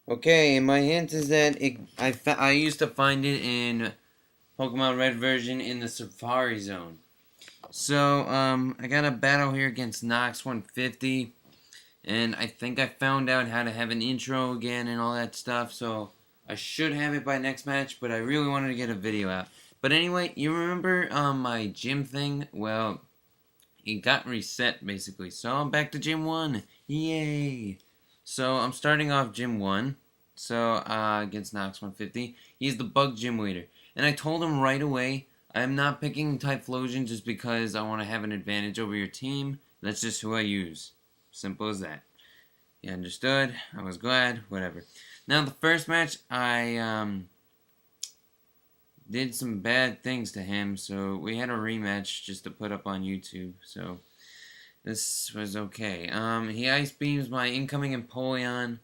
Okay, my hint is that I used to find it in Pokemon Red version in the Safari Zone. So, I got a battle here against Noxx150, and I think I found out how to have an intro again and all that stuff, so I should have it by next match, but I really wanted to get a video out. But anyway, you remember my gym thing? Well, it got reset, basically, so I'm back to Gym 1. Yay! So, I'm starting off Gym 1. So, against Noxx150. He's the bug gym leader. And I told him right away, I'm not picking Typhlosion just because I want to have an advantage over your team. That's just who I use. Simple as that. He understood. I was glad. Whatever. Now, the first match, I did some bad things to him. So, we had a rematch just to put up on YouTube. So, this was okay. He ice beams my incoming Empoleon.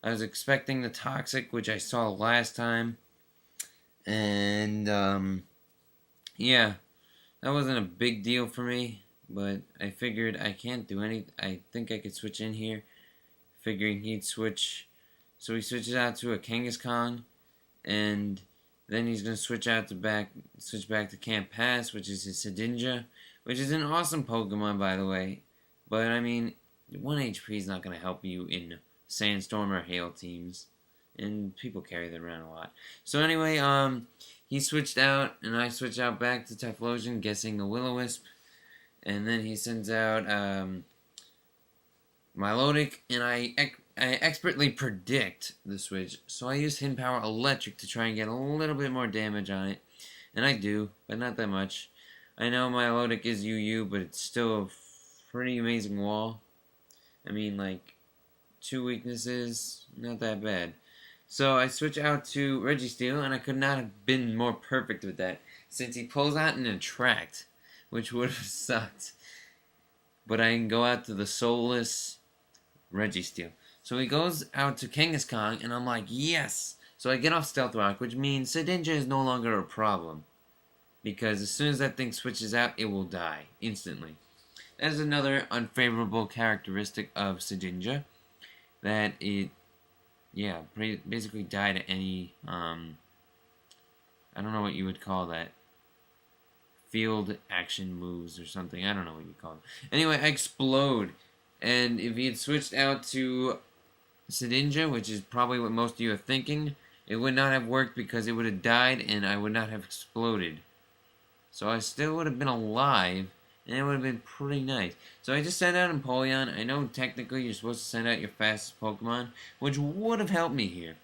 I was expecting the Toxic, which I saw last time. And, yeah. That wasn't a big deal for me. But I figured I can't do anything. I think I could switch in here. Figuring he'd switch. So he switches out to a Kangaskhan. And then he's going to switch back to Camp Pass, which is his Sedinja. Which is an awesome Pokemon, by the way. But, I mean, 1 HP is not going to help you in Sandstorm or Hail teams, and people carry them around a lot. So anyway, he switched out, and I switched out back to Typhlosion, guessing a Will-O-Wisp, and then he sends out Milotic, and I expertly predict the switch, so I use Hidden Power Electric to try and get a little bit more damage on it, and I do, but not that much. I know Milotic is UU, but it's still a pretty amazing wall. I mean, like, 2 weaknesses, not that bad. So I switch out to Registeel, and I could not have been more perfect with that, since he pulls out an Attract, which would have sucked. But I can go out to the soulless Registeel. So he goes out to Kangaskhan, and I'm like, yes! So I get off Stealth Rock, which means Sedinja is no longer a problem. Because as soon as that thing switches out, it will die, instantly. That is another unfavorable characteristic of Sedinja. That it, yeah, basically died at any, I don't know what you would call that. Field action moves or something. I don't know what you call it. Anyway, I explode. And if he had switched out to Sedinja, which is probably what most of you are thinking, it would not have worked because it would have died and I would not have exploded. So I still would have been alive, and it would have been pretty nice. So I just sent out Empoleon. I know technically you're supposed to send out your fastest Pokemon, which would have helped me here.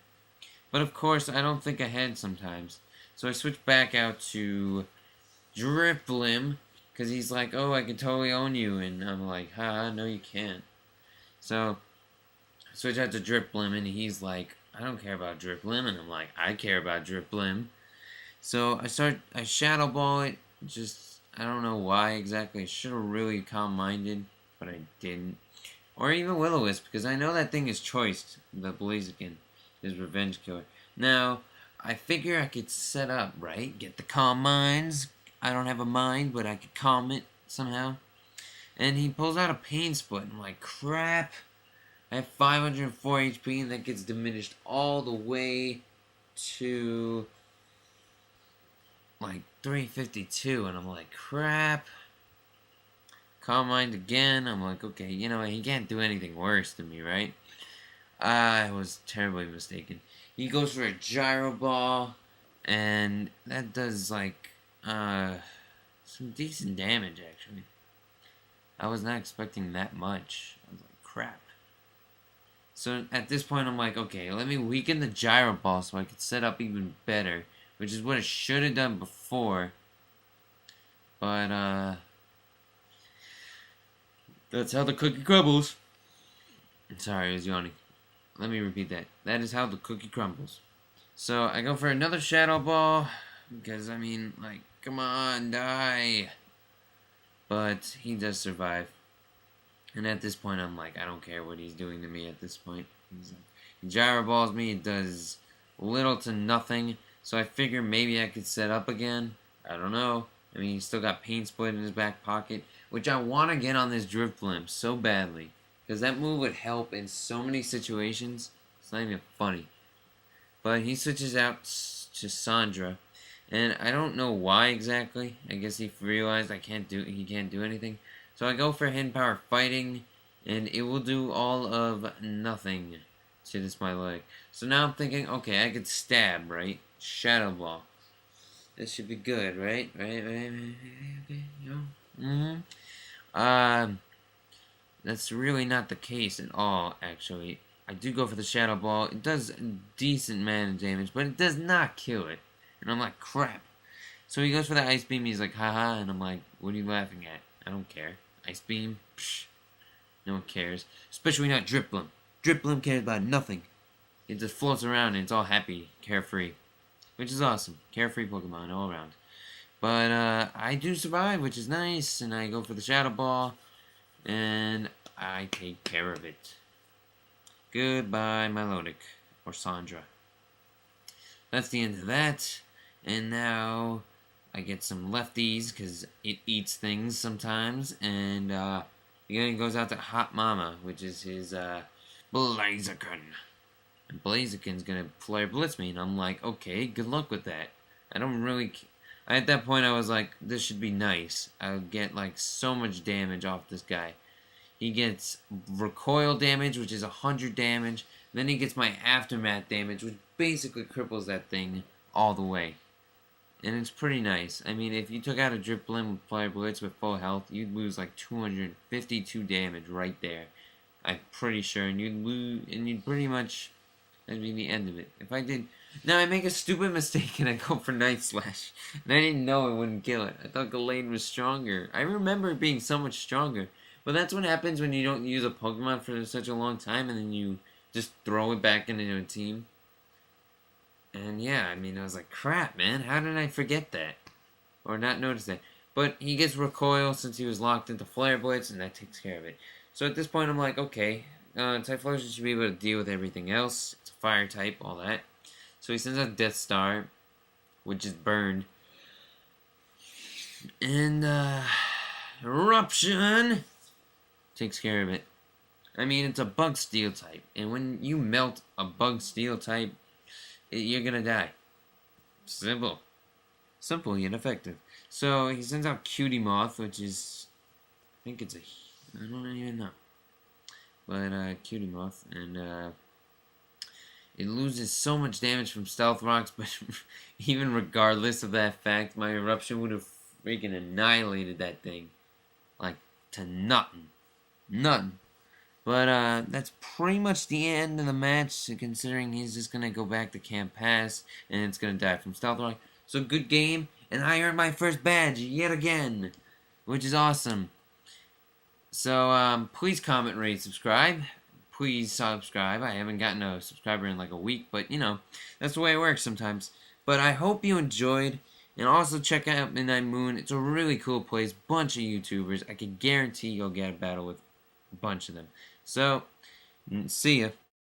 But of course, I don't think ahead sometimes. So I switched back out to Drifblim, because he's like, oh, I can totally own you. And I'm like, haha, no you can't. So I switch out to Drifblim, and he's like, I don't care about Drifblim. And I'm like, I care about Drifblim. So I Shadow Ball it, just, I don't know why exactly. I should have really calm-minded, but I didn't. Or even Will-O-Wisp, because I know that thing is choiced, the Blaziken, his Revenge Killer. Now, I figure I could set up, right? Get the Calm Minds. I don't have a mind, but I could calm it somehow. And he pulls out a Pain Split, and I'm like, crap. I have 504 HP, and that gets diminished all the way to like 352, and I'm like, crap. Calm Mind again. I'm like, okay, you know, he can't do anything worse than me, right? I was terribly mistaken. He goes for a Gyro Ball, and that does like some decent damage actually. I was not expecting that much. I was like, crap. So at this point I'm like, okay, let me weaken the Gyro Ball so I could set up even better. Which is what I should have done before. But, that's how the cookie crumbles. Sorry, I was yawning. Let me repeat that. That is how the cookie crumbles. So, I go for another Shadow Ball. Because, I mean, like, come on, die. But, he does survive. And at this point, I'm like, I don't care what he's doing to me at this point. He's like, he Gyro Balls me, it does little to nothing. So I figure maybe I could set up again. I don't know. I mean, he's still got Pain Split in his back pocket, which I want to get on this Drifblim so badly. Because that move would help in so many situations. It's not even funny. But he switches out to Sandra, and I don't know why exactly. I guess he realized he can't do anything. So I go for hidden power fighting, and it will do all of nothing to this my leg. So now I'm thinking, okay, I could stab, right? Shadow ball. This should be good, right? Right. Okay. That's really not the case at all, actually. I do go for the Shadow Ball. It does decent mana damage, but it does not kill it. And I'm like, crap. So he goes for the Ice Beam. He's like, haha. And I'm like, what are you laughing at? I don't care. Ice Beam? Psh. No one cares. Especially not Driplim. Driplim cares about nothing. It just floats around and it's all happy, carefree. Which is awesome. Carefree Pokemon all around. But I do survive, which is nice. And I go for the Shadow Ball. And I take care of it. Goodbye, Milotic. Or Sandra. That's the end of that. And now I get some lefties because it eats things sometimes. And again, it goes out to Hot Mama, which is his Blaziken. And Blaziken's gonna Flare Blitz me. And I'm like, okay, good luck with that. I don't really... At that point, I was like, this should be nice. I'll get like so much damage off this guy. He gets recoil damage, which is 100 damage. Then he gets my aftermath damage, which basically cripples that thing all the way. And it's pretty nice. I mean, if you took out a Driplim with Flare Blitz with full health, you'd lose like 252 damage right there. I'm pretty sure. And you'd pretty much... That'd be the end of it. If I did... Now, I make a stupid mistake and I go for Night Slash. And I didn't know it wouldn't kill it. I thought Gallade was stronger. I remember it being so much stronger. But that's what happens when you don't use a Pokemon for such a long time and then you just throw it back into a team. And yeah, I mean, I was like, crap, man. How did I forget that? Or not notice that? But he gets recoil since he was locked into Flare Blitz and that takes care of it. So at this point, I'm like, okay, Typhlosion should be able to deal with everything else. It's a fire type, all that. So he sends out Death Star, which is burned. And, Eruption takes care of it. I mean, it's a Bug Steel type. And when you melt a Bug Steel type, you're gonna die. Simple. Simple yet effective. So he sends out Cutie Moth, which is... I think it's a... I don't even know. But, Cutie Moth. And, it loses so much damage from Stealth Rocks, but even regardless of that fact, my Eruption would have freaking annihilated that thing. Like, to nothing. Nothing. But, that's pretty much the end of the match, considering he's just gonna go back to Camp Pass, and it's gonna die from Stealth Rock. So, good game, and I earned my first badge yet again, which is awesome. So, please comment, rate, subscribe. Please subscribe. I haven't gotten a subscriber in like a week, but, you know, that's the way it works sometimes. But I hope you enjoyed. And also check out Midnight Moon. It's a really cool place. Bunch of YouTubers. I can guarantee you'll get a battle with a bunch of them. So, see ya.